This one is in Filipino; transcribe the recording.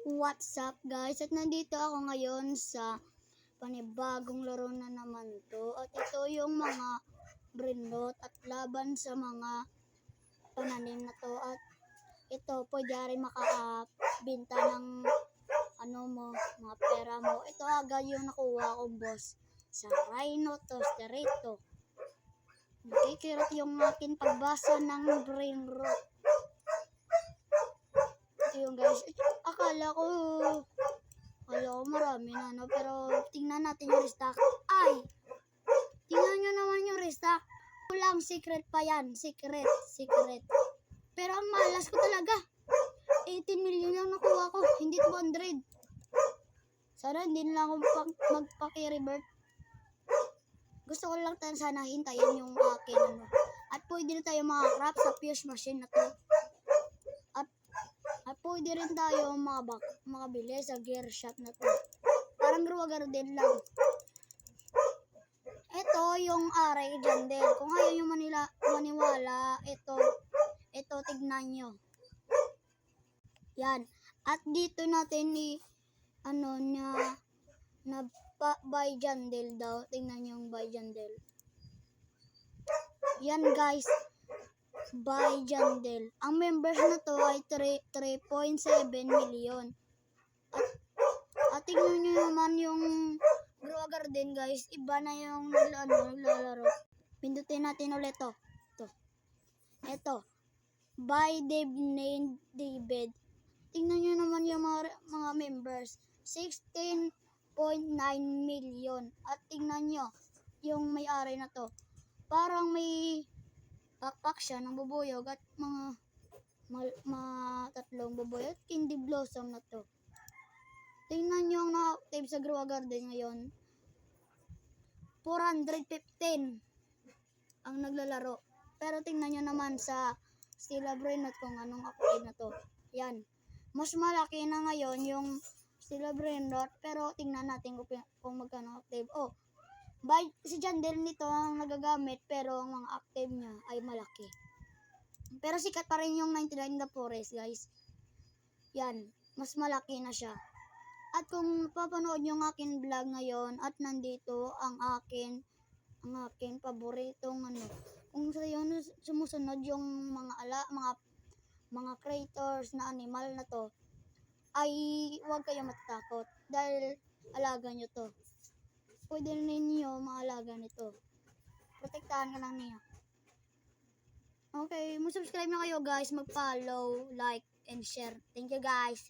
What's up guys? At nandito ako ngayon sa panibagong laro na naman to. At ito yung mga brindot at laban sa mga pananim na to. At ito pwede rin makabinta ng mga pera mo. Ito agad yung nakuha ko boss sa Rhino Tosterito. Nakikirot yung akin pagbasa ng brain rot. Yung guys, akala ko marami na pero tingnan natin yung restock. Ay, tingnan nyo naman yung restock. Walang secret pa yan, secret. Pero ang malas ko talaga, 18 million lang nakuha ko, hindi 200. Sana hindi na ako magpaki-revert. Gusto ko lang sana hintayin yung akin At pwede na tayo mga-crap sa fuse machine na to. At pwede rin tayo makabili sa gear shop na to. Parang Growagar din lang. Ito yung aray dyan din. Kung ayaw nyo maniwala, ito tignan nyo. Yan. At dito natin buy jandel daw. Tingnan nyo yung buy jandel. Yan guys. Buy jandel. Ang members na to ay 3.7 million. At tingnan nyo naman yung Growagar din guys. Iba na yung naglalaro. Pindutin natin ulit to. Ito. Buy David. Tingnan nyo naman yung mga members. 16.9 million. At tingnan nyo yung may-ari na to. Parang may backpack siya ng bubuyog at mga tatlong bubuyog at candy blossom na to. Tingnan nyo ang na-active sa Growagar din ngayon. 415 ang naglalaro. Pero tingnan nyo naman sa Stella Brainot kung anong active na to. Yan. Mas malaki na ngayon yung Stella Brainot pero tingnan natin kung magkano active. Si Jandel nito ang nagagamit pero ang mga active niya ay malaki. Pero sikat pa rin yung 99 in the forest guys. Yan, mas malaki na siya. At kung papanood yung akin vlog ngayon at nandito ang akin paboritong kung sumusunod yung mga creators na animal na to ay huwag kayo matatakot dahil alaga nyo to. Pwede ninyo maalaga nito. Protektahan ka lang niya. Okay, mag-subscribe na kayo guys, mag-follow, like, and share. Thank you guys.